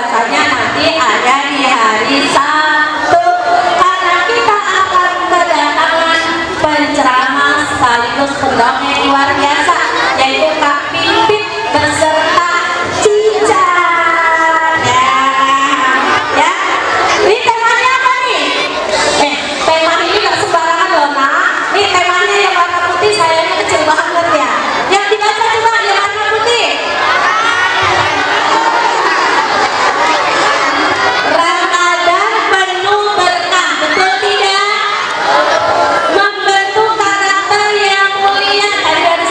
puasanya nanti ada di hari Sabtu, karena kita akan kedatangan penceramah sekaligus pendongeng luar biasa, yaitu Kak Pipit beserta Cica. Ya, ini temanya apa nih? Tema ini gak sembarangan loh nak. Ini temanya yang warna putih, sayangnya kecil banget ya. Yang dibaca coba yang warna putih. Ramadan penuh berkah, betul tidak? Membentuk karakter yang mulia. Tadi dari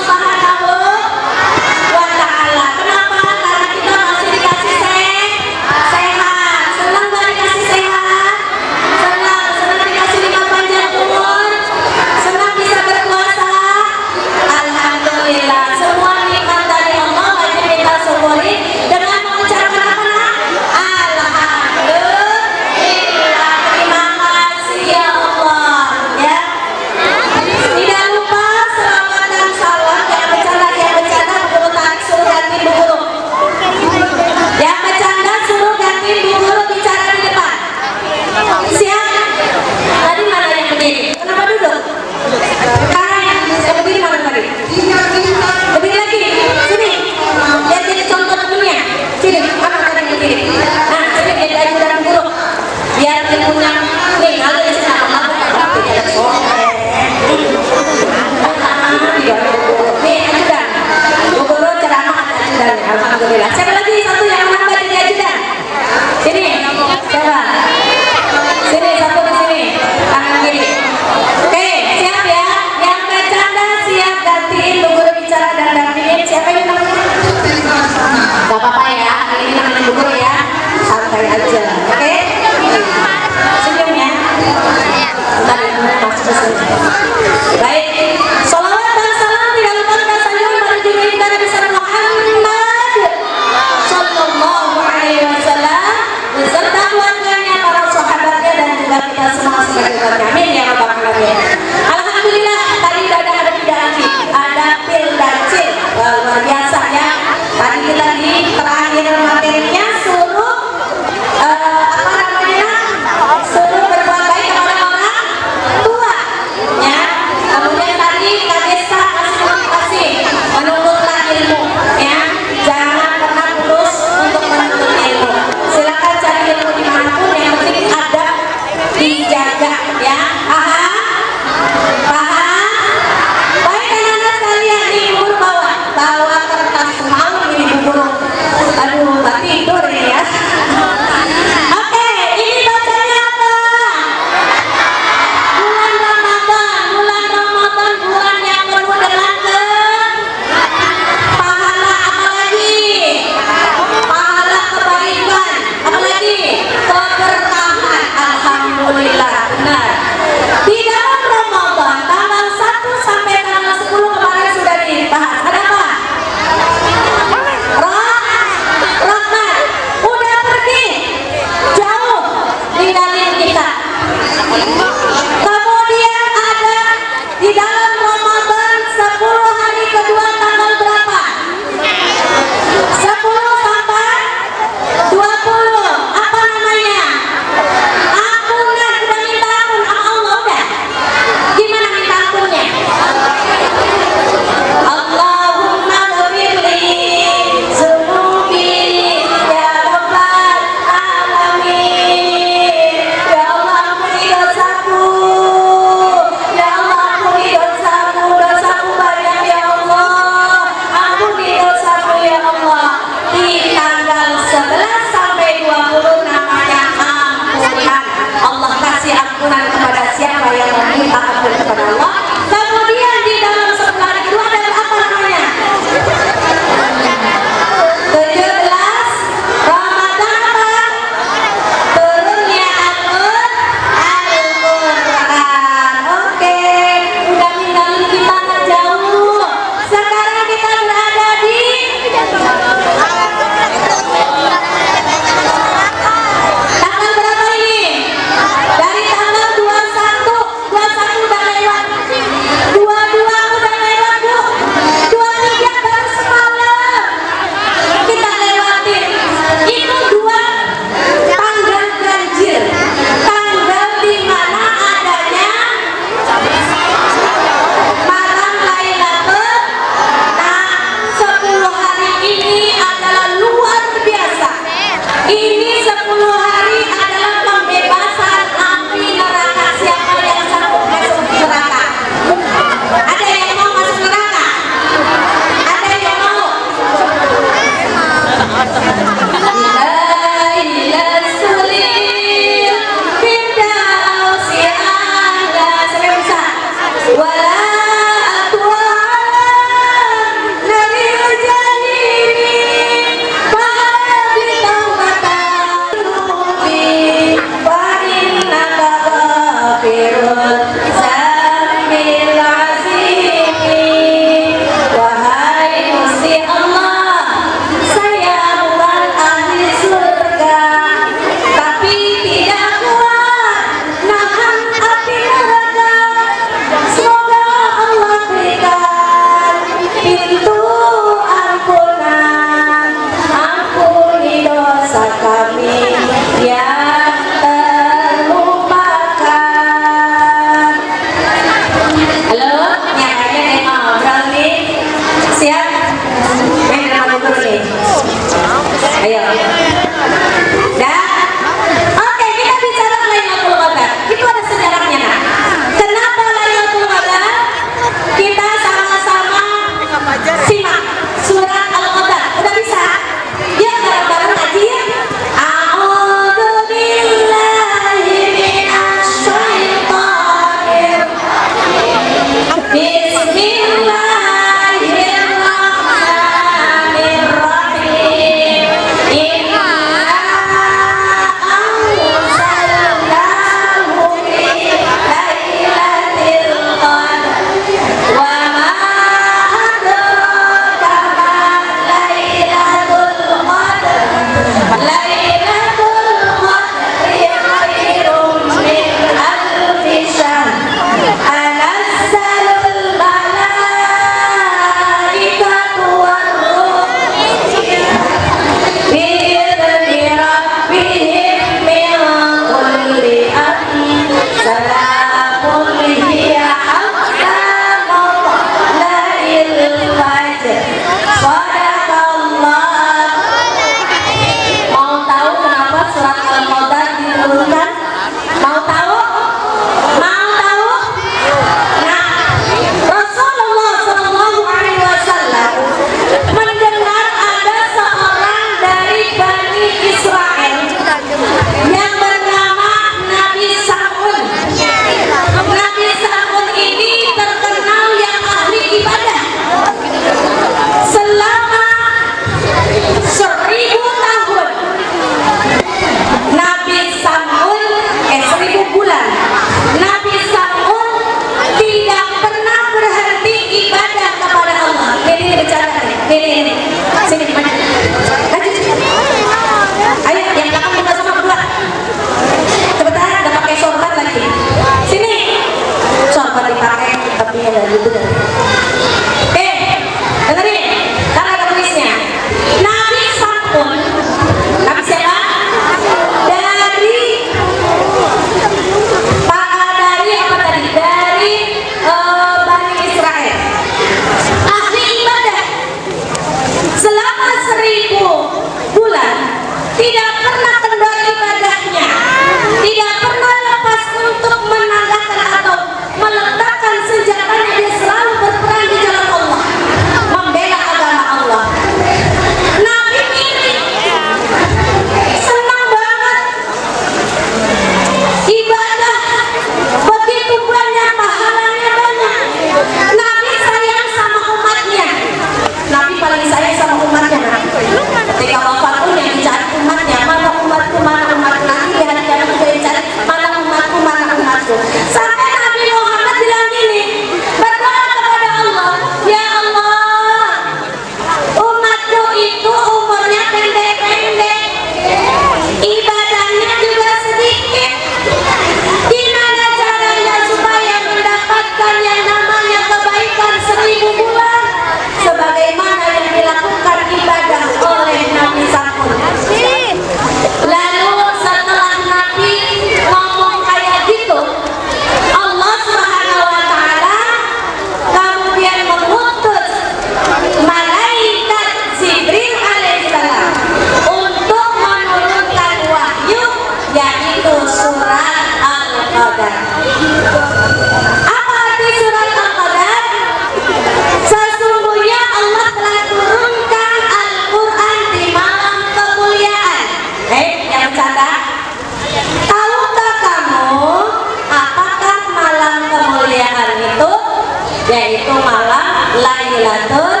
Lailatul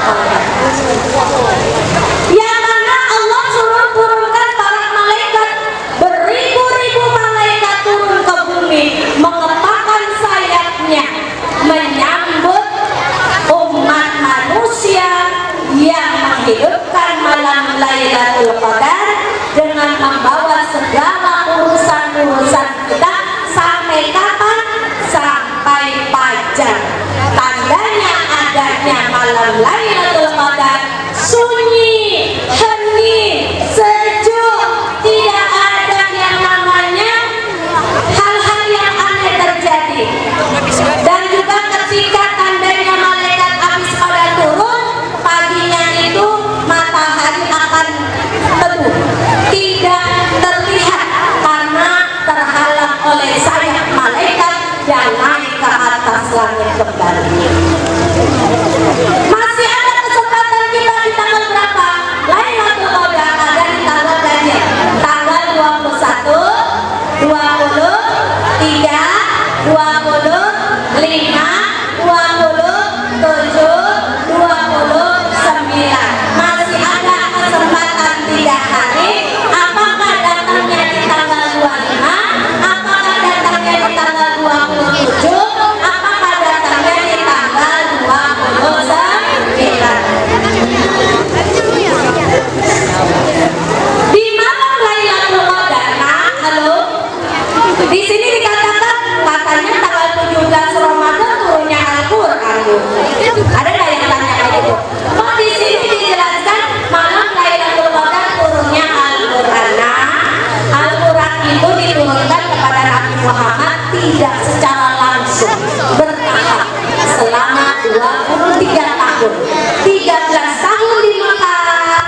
Qadar. Yang mana Allah suruh turunkan para malaikat, beribu-ribu malaikat turun ke bumi, mengepakkan sayapnya menyambut umat manusia yang menghidupkan malam Lailatul Qadar dengan membawa segala urusan-urusan kita sampai kapan? Sampai fajar. Tandanya adanya malam Lailatul Qadar sunyi, hening, sejuk, tidak ada yang namanya hal-hal yang aneh terjadi. Dan juga ketika tandanya malaikat habis pada turun, paginya itu matahari akan teduh, tidak terlihat karena terhalang oleh sayap malaikat yang naik ke atas langit kembali. Masih ada kesempatan kita di tanggal berapa? Lailatul Qadar ada di tanggal ganjil, tanggal 21, 20, 3, 20, 5, 27, 29. Masih ada kesempatan 3 hari. Apakah datangnya di tanggal 25? Apakah datangnya di tanggal 27? Apakah datangnya di tanggal 29? Di malam Lailatul Qadar, halo. Di sini dikatakan katanya tanggal 17 Ramadan turunnya Al-Qur'an. Ada nggak yang tanya kayak gitu? Oh, di sini dijelaskan malam Lailatul Qadar turunnya Al-Qur'an. Nah, Al-Qur'an itu diturunkan kepada Nabi Muhammad tidak secara langsung, bertahap selama 23 tahun. 13 tahun di Mekah,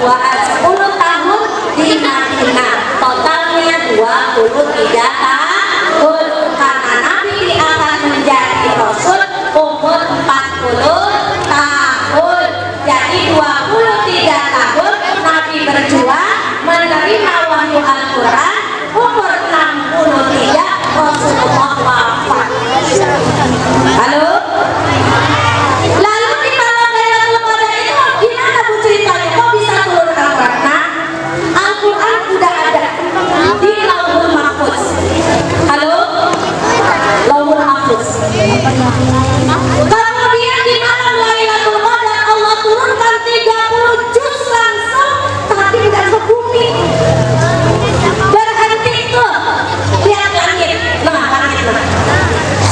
10 tahun di Madinah. Totalnya 23 tahun. Karena Nabi akan menjadi Rasul umur 40 tahun. Jadi 23 tahun Nabi berjuang menerima wahyu Al-Quran. Umur 63 Rasulullah wafat. Halo? Lalu di malam Lailatul Qadar itu gimana Bu ceritanya? Kok bisa turun Al-Quran? Nah, Al-Quran udah ada di Lauhul Mahfuz. Halo? Lauhul Mahfuz. Kemudian di malam Lailatul Qadar Allah turunkan 30 juz langsung, tapi tidak ke bumi. Berhenti tuh, lihat langit, langit.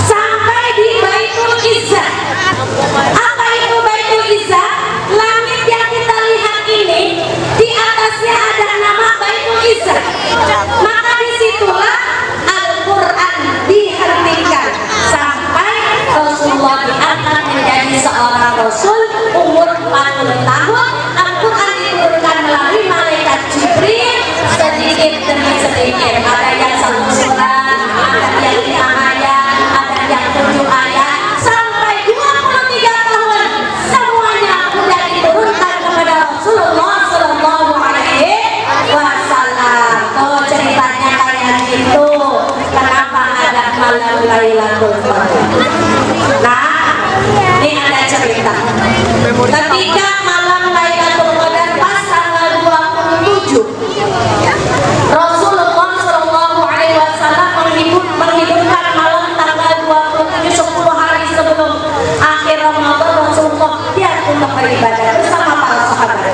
Sampai di Baitul Izzah. Apa itu Baitul Izzah? Langit yang kita lihat ini, di atasnya ada nama Baitul Izzah. Maka disitulah Al-Quran dihentikan sampai Rasulullah diangkat menjadi seorang Rasul umur 40 tahun. Al-Quran diturunkan melalui malaikat Jibril sedikit demi sedikit. Ada yang 1 surat, ada yang 5 ayat, ada yang 7 ayat, sampai 23 tahun semuanya sudah diturunkan kepada Rasulullah Sallallahu Alaihi Wasallam. Oh, ceritanya kayak gitu. Kenapa ada malam Lailatul Qadar? Nah, ini ada cerita. Ketika malam Lailatul Qadar pas tanggal 27, Rasulullah Sallallahu Alaihi Wasallam menghidupkan malam tanggal 27 10 hari sebelum akhir Ramadan. Rasulullah dia untuk beribadah bersama para sahabat.